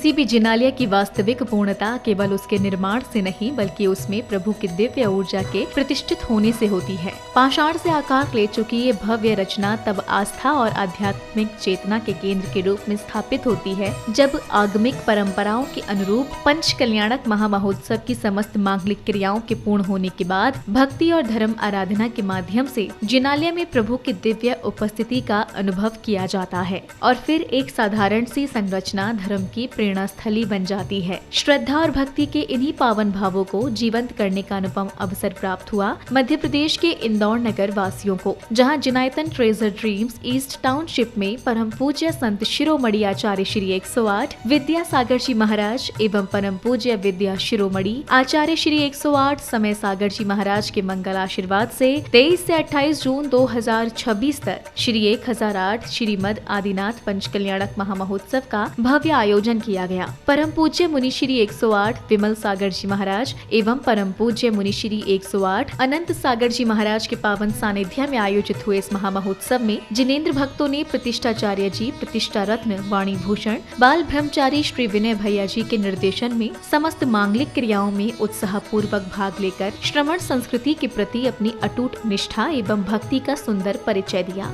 किसी भी जिनालय की वास्तविक पूर्णता केवल उसके निर्माण से नहीं बल्कि उसमें प्रभु की दिव्य ऊर्जा के प्रतिष्ठित होने से होती है। पाषाण से आकार ले चुकी ये भव्य रचना तब आस्था और आध्यात्मिक चेतना के केंद्र के रूप में स्थापित होती है जब आगमिक परंपराओं के अनुरूप पंच कल्याणक महामहोत्सव की समस्त मांगलिक क्रियाओं के पूर्ण होने के बाद भक्ति और धर्म आराधना के माध्यम से जिनालय में प्रभु की दिव्य उपस्थिति का अनुभव किया जाता है और फिर एक साधारण सी संरचना धर्म की प्रेरणा स्थली बन जाती है। श्रद्धा और भक्ति के इन्हीं पावन भावों को जीवंत करने का अनुपम अवसर प्राप्त हुआ मध्य प्रदेश के इंदौर नगर वासियों को, जहां जिनायतन ट्रेजर ड्रीम्स ईस्ट टाउनशिप में परम पूज्य संत शिरोमणि आचार्य श्री 108 विद्यासागर जी महाराज एवं परम पूज्य विद्या शिरोमणि आचार्य श्री 108 समय सागर जी महाराज के मंगल आशीर्वाद से 23 से 28 जून 2026 तक श्री 1008 श्रीमद आदिनाथ पंच कल्याणक महामहोत्सव का भव्य आयोजन किया गया। परम पूज्य मुनि श्री 108 विमल सागर जी महाराज एवं परम पूज्य मुनि श्री 108 अनंत सागर जी महाराज के पावन सानिध्य में आयोजित हुए इस महामहोत्सव में जिनेंद्र भक्तों ने प्रतिष्ठाचार्य जी, प्रतिष्ठा रत्न वाणी भूषण, बाल ब्रह्मचारी श्री विनय भैया जी के निर्देशन में समस्त मांगलिक क्रियाओं में उत्साह पूर्वक भाग लेकर श्रमण संस्कृति के प्रति अपनी अटूट निष्ठा एवं भक्ति का सुंदर परिचय दिया।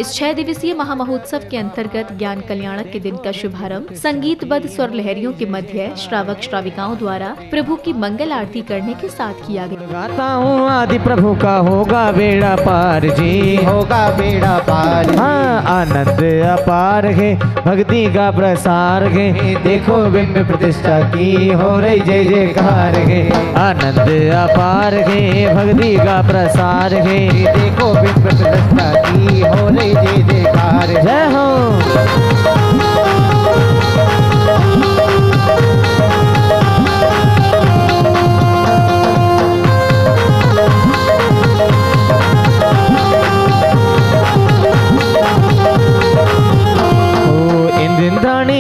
इस 6 दिवसीय महामहोत्सव के अंतर्गत ज्ञान कल्याणक के दिन का शुभारंभ संगीतबद्ध स्वर लहरियों के मध्य श्रावक श्राविकाओं द्वारा प्रभु की मंगल आरती करने के साथ किया गया। गाता हूँ आदि प्रभु का होगा बेड़ा पार जी, होगा बेड़ा पार। हाँ आनंद अपार है भक्ति का प्रसार है, देखो बिंब प्रतिष्ठा की हो रही जय जयकार है। आनंद अपार है भक्ति का प्रसार है, देखो बिंब प्रतिष्ठा की हो रही जय जयकार। जय हो।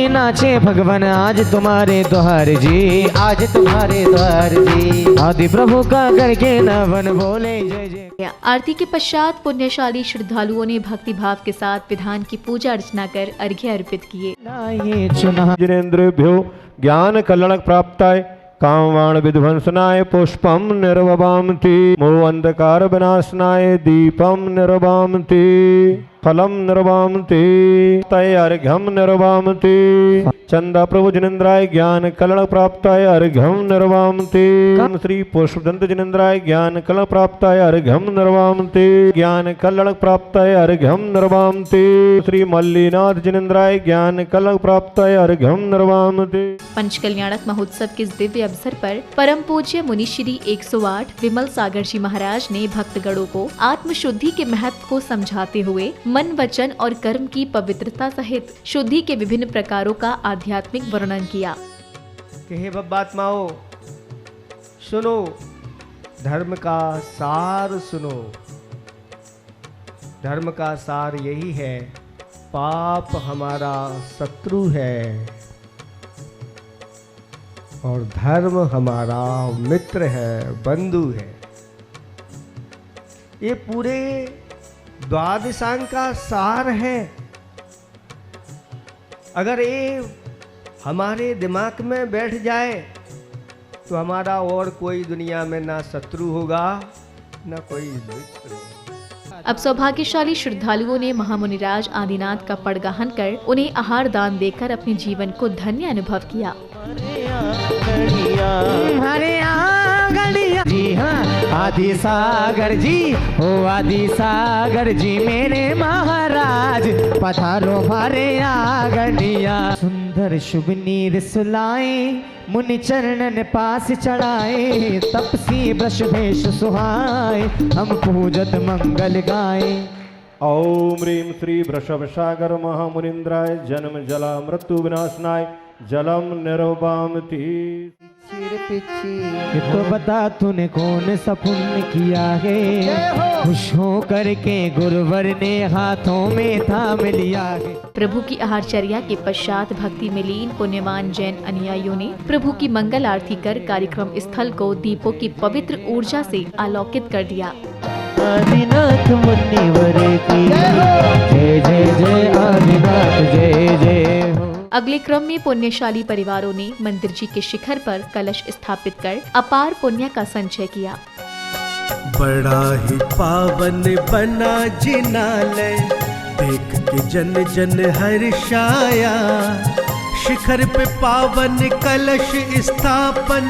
नाचे भगवान आज तुम्हारे द्वार जी, आज तुम्हारे द्वार जी। आदि प्रभु का करके नवन बोले जय जय। आरती के पश्चात पुण्यशाली श्रद्धालुओं ने भक्ति भाव के साथ विधान की पूजा अर्चना कर अर्घ्य अर्पित किए। जिनेन्द्रेभ्यो ज्ञान कल्याणक प्राप्ताय कामवाण विध्वंसनाय पुष्पम निर्ववामति, मोह अंधकार विनाशनाय दीपम निर्वामति, फलम निर्वामति, तय अर्घ्यम निर्वामति। चंदा प्रभु जिनेन्द्राय ज्ञान कल्याण प्राप्ताय अर्घ्यम निर्वामति। श्री पुष्पदंत जिनेन्द्राय ज्ञान कल्याण प्राप्ताय अर्घ्यम निर्वामति, ज्ञान कल्याण प्राप्ताय अर्घ्यम निर्वामति। श्री मल्लीनाथ जिनेन्द्राय ज्ञान कल्याण प्राप्ताय अर्घ्यम निर्वामति। पंच कल्याणक महोत्सव के इस दिव्य अवसर पर परम पूज्य मुनि श्री 108 विमल सागर जी महाराज ने भक्तगणों को आत्म शुद्धि के महत्व को समझाते हुए मन, वचन और कर्म की पवित्रता सहित शुद्धि के विभिन्न प्रकारों का आध्यात्मिक वर्णन किया। कहे बब्बात्माओ सुनो, धर्म का सार सुनो। धर्म का सार यही है, पाप हमारा शत्रु है और धर्म हमारा मित्र है, बंधु है। ये पूरे द्वादशांग का सार है। अगर ये हमारे दिमाग में बैठ जाए तो हमारा और कोई दुनिया में ना शत्रु होगा ना कोई मित्र। अब सौभाग्यशाली श्रद्धालुओं ने महामुनिराज आदिनाथ का पड़गाहन कर उन्हें आहार दान देकर अपने जीवन को धन्य अनुभव किया। जी हाँ आदि सागर जी, हो आदि सागर जी मेरे महाराज, पधारो भारे आगनिया। सुंदर शुभ नीर सुलाए, मुनि चरणन पास चढ़ाए, तपसी वृष भेष सुहाए, हम पूजत मंगल गाए। ओम ह्रीं श्री वृषभ सागर महामुनिन्द्राय जन्म जला मृत्यु विनाशनाय जलम निर्वामति। सिर पिछी ये तो बता तूने कौन सा पुण्य किया है, खुश हो करके गुरुवर ने हाथों में थाम लिया है। प्रभु की आहारचर्या के पश्चात भक्ति में लीन पुण्यवान जैन अनुयायियों ने प्रभु की मंगल आरती कर कार्यक्रम स्थल को दीपों की पवित्र ऊर्जा से आलोकित कर दिया। आदिनाथ मुनिवर की जय जय जय, आदिनाथ जय जय हो। अगले क्रम में पुण्यशाली परिवारों ने मंदिर जी के शिखर पर कलश स्थापित कर अपार पुण्य का संचय किया। बड़ा ही पावन बना जिनालय, देख के जन जन हर्षाया। शिखर पे पावन कलश स्थापन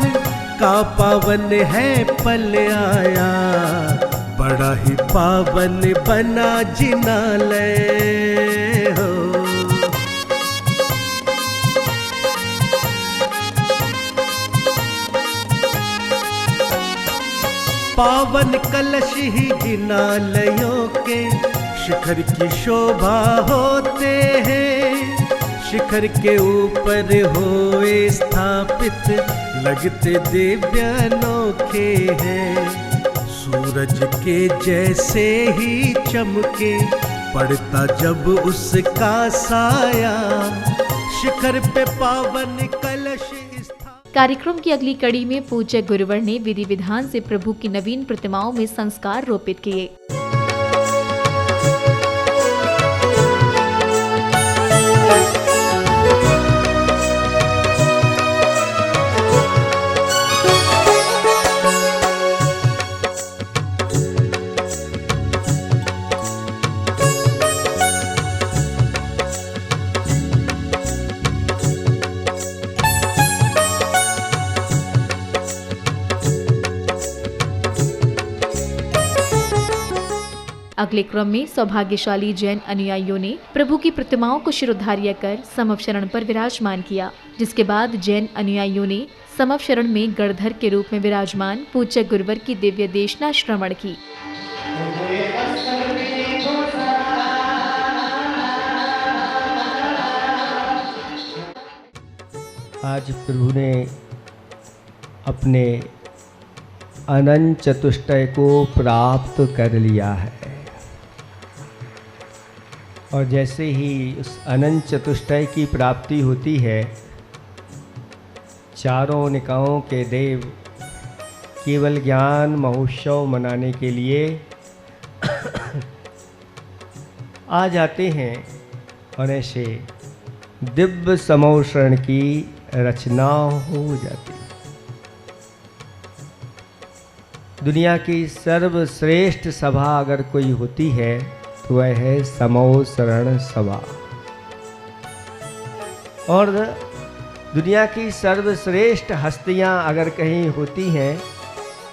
का पावन है पल आया। बड़ा ही पावन बना जिनालय हो। पावन कलश ही जिनालयों के शिखर की शोभा होते हैं। शिखर के ऊपर होए स्थापित लगते दिव्य अनोखे हैं। सूरज के जैसे ही चमके पड़ता जब उसका साया। शिखर पे पावन कलश। कार्यक्रम की अगली कड़ी में पूज्य गुरुवर ने विधि विधान से प्रभु की नवीन प्रतिमाओं में संस्कार रोपित किए। अगले क्रम में सौभाग्यशाली जैन अनुयायियों ने प्रभु की प्रतिमाओं को शिरोधार्य कर समवशरण पर विराजमान किया, जिसके बाद जैन अनुयायियों ने समवशरण में गणधर के रूप में विराजमान पूज्य गुरुवर की दिव्य देशना श्रवण की। आज प्रभु ने अपने अनंत चतुष्टय को प्राप्त कर लिया है, और जैसे ही उस अनंत चतुष्टय की प्राप्ति होती है, चारों निकायों के देव केवल ज्ञान महोत्सव मनाने के लिए आ जाते हैं, और ऐसे दिव्य समवशरण की रचना हो जाती है। दुनिया की सर्वश्रेष्ठ सभा अगर कोई होती है तो वह है समवशरण सभा, और दुनिया की सर्वश्रेष्ठ हस्तियां अगर कहीं होती हैं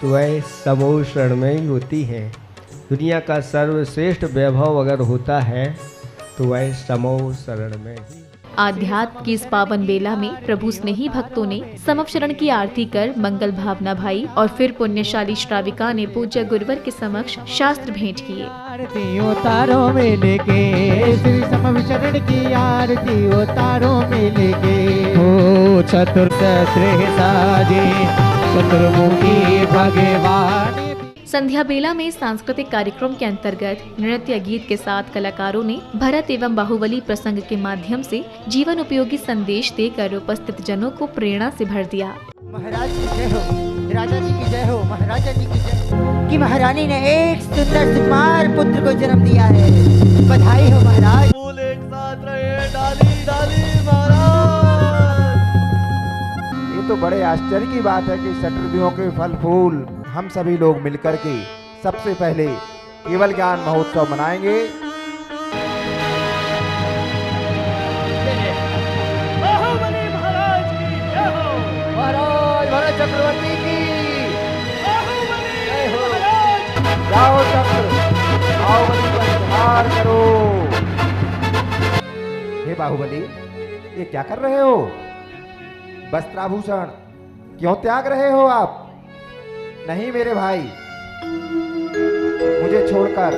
तो वह समवशरण में ही होती हैं। दुनिया का सर्वश्रेष्ठ वैभव अगर होता है तो वह समवशरण में ही। आध्यात्म की इस पावन बेला में प्रभु स्नेही भक्तों ने समवशरण की आरती कर मंगल भावना भाई, और फिर पुण्यशाली श्राविका ने पूज्य गुरुवर के समक्ष शास्त्र भेंट किए। आरती उतारो में लेके श्री समवशरण की आरती उतारो में लेके, ओ चतुर्दश साजे चतुर्मुखी भगवान। संध्या बेला में सांस्कृतिक कार्यक्रम के अंतर्गत नृत्य गीत के साथ कलाकारों ने भरत एवं बाहुबली प्रसंग के माध्यम से जीवन उपयोगी संदेश देकर उपस्थित जनों को प्रेरणा से भर दिया। महाराज की जय हो, राजा जी की जय हो, महाराजा जी की जय कि महारानी ने एक सुंदर सुकुमार पुत्र को जन्म दिया है। बधाई हो महाराज। फूल एक साथ रहे डाली डाली महाराज। ये तो बड़े आश्चर्य की बात है कि षट्रिधियों के फल फूल हम सभी लोग मिलकर के सबसे पहले केवल ज्ञान महोत्सव मनाएंगे। बाहुबली महाराज की जय हो, महाराज भरत चक्रवर्ती की बाहुबली जय हो। महाराज। जाओ चक्र, बाहुबली पर प्रहार करो। हे बाहुबली, ये क्या कर रहे हो? वस्त्राभूषण क्यों त्याग रहे हो आप? नहीं मेरे भाई, मुझे छोड़कर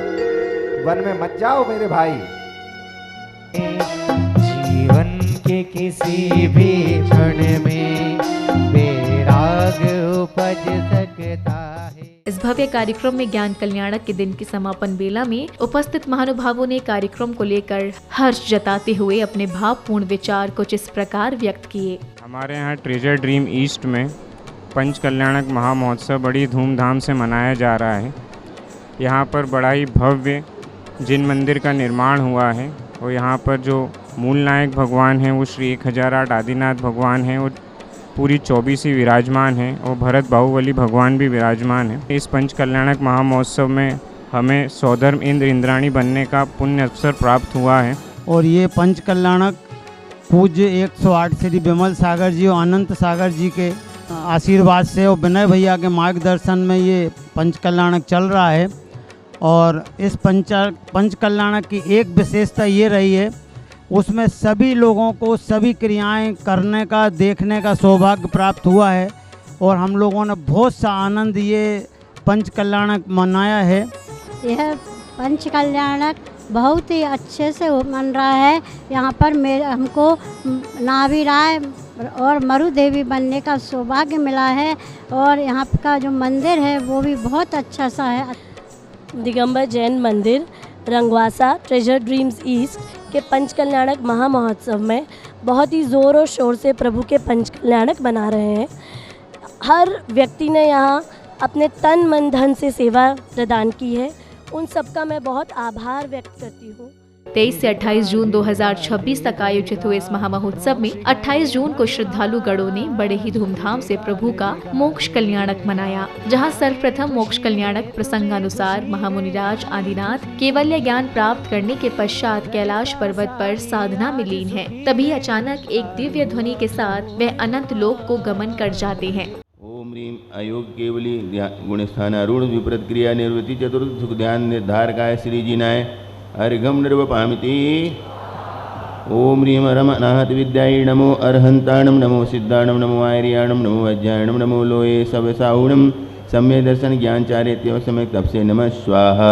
वन में मत जाओ मेरे भाई। जीवन के किसी भी क्षण में मेरा भाग उपज सकता है। इस भव्य कार्यक्रम में ज्ञान कल्याणक के दिन की समापन बेला में उपस्थित महानुभावों ने कार्यक्रम को लेकर हर्ष जताते हुए अपने भावपूर्ण विचार कुछ इस प्रकार व्यक्त किए। हमारे यहाँ ट्रेजर ड्रीम ईस्ट में पंच कल्याणक महामहोत्सव बड़ी धूमधाम से मनाया जा रहा है। यहाँ पर बड़ा ही भव्य जिन मंदिर का निर्माण हुआ है और यहाँ पर जो मूल नायक भगवान हैं वो श्री 1008 आदिनाथ भगवान हैं और पूरी 24 ही विराजमान हैं और भरत बाहुबली भगवान भी विराजमान हैं। इस पंच कल्याणक महामहोत्सव में हमें सौधर्म इंद्र इंद्राणी बनने का पुण्य अवसर प्राप्त हुआ है। और ये पंच कल्याणक पूज्य 108 श्री विमल सागर जी और अनंत सागर जी के आशीर्वाद से और विनय भैया के मार्गदर्शन में ये पंच कल्याणक चल रहा है। और इस पंच कल्याणक की एक विशेषता ये रही है, उसमें सभी लोगों को सभी क्रियाएं करने का देखने का सौभाग्य प्राप्त हुआ है और हम लोगों ने बहुत सा आनंद ये पंच कल्याणक मनाया है। यह पंच कल्याणक बहुत ही अच्छे से मन रहा है। यहाँ पर हमको नाभि राय और मरु देवी बनने का सौभाग्य मिला है और यहाँ का जो मंदिर है वो भी बहुत अच्छा सा है। दिगंबर जैन मंदिर रंगवासा ट्रेजर ड्रीम्स ईस्ट के पंच कल्याणक महामहोत्सव में बहुत ही ज़ोर और शोर से प्रभु के पंच कल्याणक बना रहे हैं। हर व्यक्ति ने यहाँ अपने तन मन धन से सेवा प्रदान की है। उन सबका मैं बहुत आभार व्यक्त करती हूँ। 23 से 28 जून 2026 तक आयोजित हुए इस महामहोत्सव में 28 जून को श्रद्धालु गणों ने बड़े ही धूमधाम से प्रभु का मोक्ष कल्याणक मनाया, जहां सर्वप्रथम मोक्ष कल्याणक प्रसंगानुसार महामुनिराज आदिनाथ केवल्य ज्ञान प्राप्त करने के पश्चात कैलाश पर्वत पर साधना में लीन है। तभी अचानक एक दिव्य ध्वनि के साथ वह अनंत लोक को गमन कर जाते हैं। ओम ह्रीम अयोग केवली गुणस्थानारूढ़ विपरीत क्रिया निवृत्ति चतुर्थ सुख ध्यान निर्धारकाय श्री जिनाय अर्घम निर्वपामिति। ओम ह्रीम अरमनाहत विद्याय नमो अर्हंताणम नमो सिद्धाणम नमो आर्याणम नमो वज्रायणम नमो लोये सवसाहुणम सम्य दर्शन ज्ञान चारित्य समय तप से नमः स्वाहा।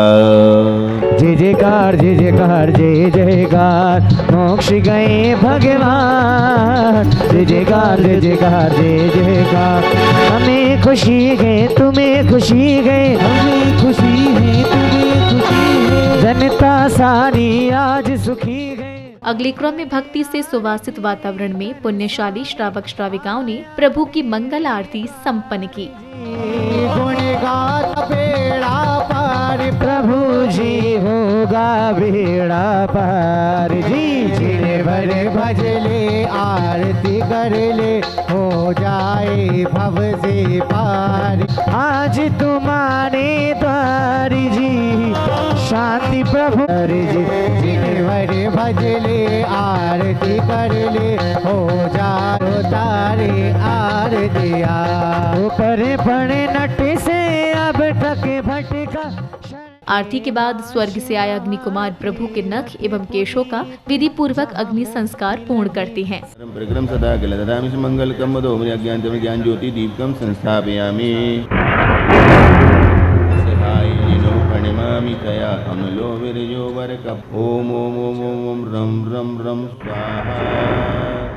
जय जयकार जय जयकार जय जयकार मोक्ष गए भगवान। जय जयकार जय जयकार जय जयकार। हमें खुशी गए तुम्हें खुशी गए, हमें खुशी है तुम्हें खुशी है, जनता सारी आज सुखी गए। अगले क्रम में भक्ति से सुवासित वातावरण में पुण्यशाली श्रावक श्राविकाओं ने प्रभु की मंगल आरती संपन्न की। गुण गाता बेड़ा पार प्रभु जी होगा बेड़ा पार जी। जिन्हें भरे भजले आरती कर ले हो जाए भव से पार। आज तुम्हारे द्वार जी शांति प्रभु जी। जिन्हें भरे भजले आरती कर ले हो जाए तारे आरतिया। ऊपर बड़े नट से अब तक भटका। आरती के बाद स्वर्ग से आए अग्नि कुमार प्रभु के नख एवं केशों का विधि पूर्वक अग्नि संस्कार पूर्ण करते हैं। प्रक्रम सदा गलदामी मंगल कम दो अज्ञान ज्ञान ज्योति दीपकम संस्थापयामि। प्रणमामि तया अमलो विरजो वरकप। ओम ओम ओम ओम ओम रम रम रम स्वाहा।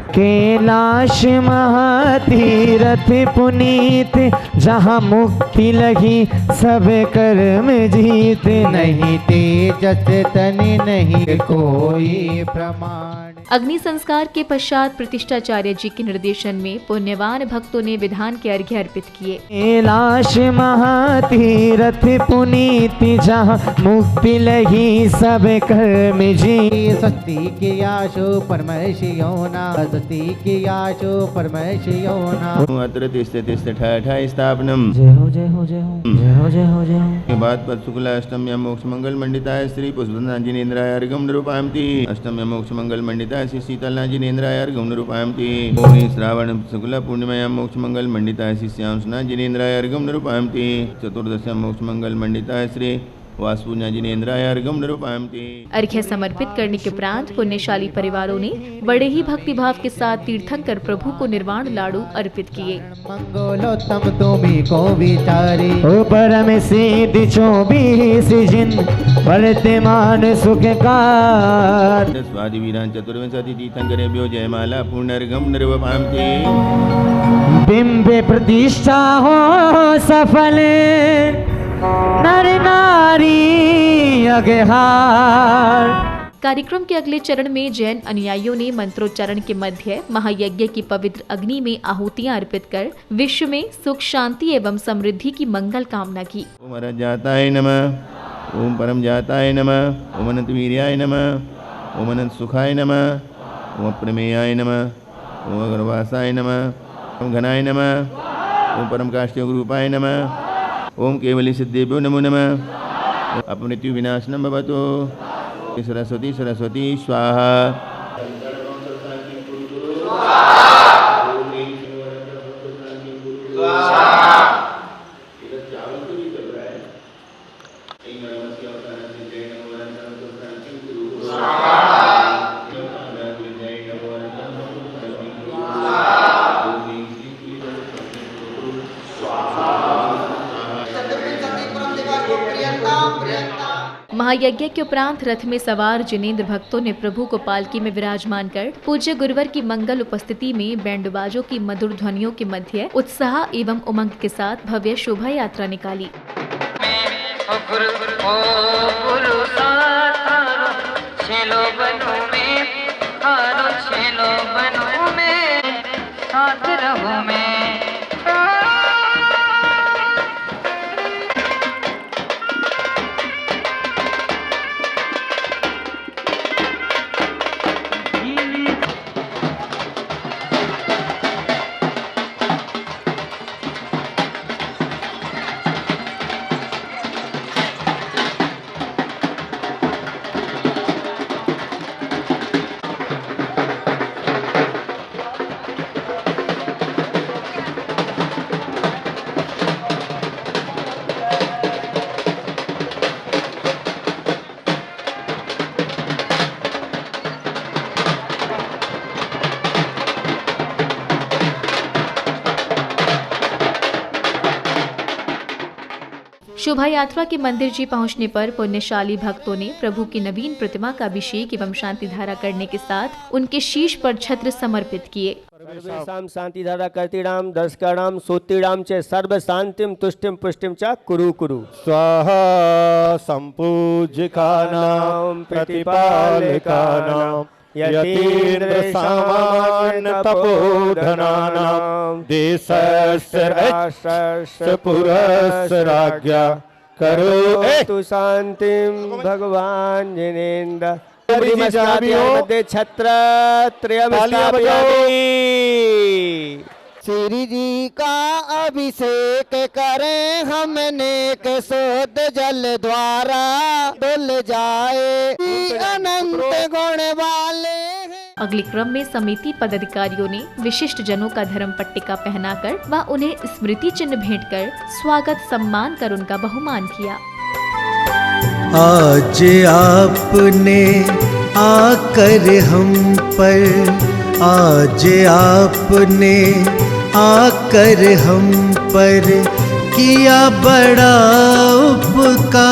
कैलाश महातीरथ पुनीत जहाँ मुक्ति लगी सब कर्म जीत। नहीं तेजस तनि नहीं कोई प्रमाण। अग्नि संस्कार के पश्चात प्रतिष्ठाचार्य जी के निर्देशन में पुण्यवान भक्तों ने विधान के अर्घ्य अर्पित किए। कैलाश महातीरथ पुनीत जहाँ मुक्ति लगी सब कर्म जी। सस्ती की आशो परमशियोना सस्ती की आशो परमशियोना। अत्र तिष्ठ तिष्ठ ठाय स्थापनम। जय हो जय हो जय हो जय हो जय हो जय हो। के बाद पद शुक्ला अष्टम्या मोक्ष मंगल मंडिताय श्री पुष्पनाजिनेन्द्राय अर्घम निरूपयामि। अष्टम्या मोक्ष मंगल मंडिताय श्री शीतलनाजिनेन्द्राय अर्घम निरूपयामि। ओम श्रावण शुक्ला पूर्णिमायां मोक्ष मंगल मंडिताय श्री श्यामसुनाजिनेन्द्राय अर्घम निरूपयामि। चतुर्दश्यां मोक्ष मंगल मंडिताय श्री वासुपुण्य जिनेन्द्राय अर्घम निरूपयामि। अर्घ्य समर्पित करने के उपरांत पुण्यशाली परिवारों ने बड़े ही भक्तिभाव के साथ तीर्थंकर प्रभु को निर्वाण लाडू अर्पित किए। मंगलोत्तम तुम्ही को विचारी ऊपर में सीधी 24 जिन वर्तमान सुख कार स्वादि वीरान चतुर्विंशति तीर्थंकरेभ्यो जयमाला पुण्यर्घम निरूपयामि। बिंबे प्रतिष्ठा हो सफल नर नारी अगहार। कार्यक्रम के अगले चरण में जैन अनुयायियों ने मंत्रोच्चारण के मध्य महायज्ञ की पवित्र अग्नि में आहुतियां अर्पित कर विश्व में सुख शांति एवं समृद्धि की मंगल कामना की। ओम अरजाताय नमः, ओम परम जाताय नमः, ओम अनंत वीर्याय नमः, ओम अनंत सुखाय नमः, ओम प्रमेयाय नमः, ओम अग्रवासाय नमः, ओम घनाय नमः, ओम परम काष्ठयोग रूपाय नमः, ओम केवली सिद्धेभ्यो नमो नमः। अपमृत्यु विनाशनम भवतु। सरस्वती सरस्वती स्वाहा। महायज्ञ के उपरांत रथ में सवार जिनेंद्र भक्तों ने प्रभु को पालकी में विराजमान कर पूज्य गुरुवर की मंगल उपस्थिति में बैंडबाजों की मधुर ध्वनियों के मध्य उत्साह एवं उमंग के साथ भव्य शोभा यात्रा निकाली। शोभा यात्रा के मंदिर जी पहुंचने पर पुण्यशाली भक्तों ने प्रभु की नवीन प्रतिमा का अभिषेक एवं शांति धारा करने के साथ उनके शीश पर छत्र समर्पित किए। सर्वेषां शांति धारा कर्तिणाम दर्शकाणाम सोत्तीणाम च सर्व शांतिम तुष्टिम पुष्टिम च कुरु कुरु स्वाहा। संपूज्यकानां प्रतिपालकानां यतीन्द्र सामान्य तपोधनानां देशस्य राष्ट्रस्य पुरस्य राज्ञा करो तु शांतिम भगवान जिनेन्द्र मध्य छत्र श्री जी का अभिषेक करें हमने के शोध जल द्वारा डुल जाए अनंत गुण वाले। अगले क्रम में समिति पदाधिकारियों ने विशिष्ट जनों का धर्म पट्टिका पहनाकर व उन्हें स्मृति चिन्ह भेंट कर स्वागत सम्मान कर उनका बहुमान किया। आज आपने आकर हम पर, आज आपने आकर हम पर किया बड़ा उपकार।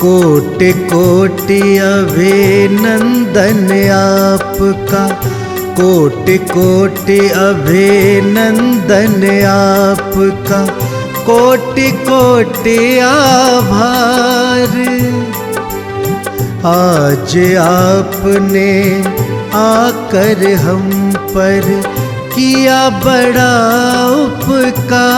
कोटि कोटि अभिनंदन आपका, कोटि कोटि अभिनंदन आपका, कोटि कोटि आभार। आज आपने आकर हम पर किया बड़ा उपकार।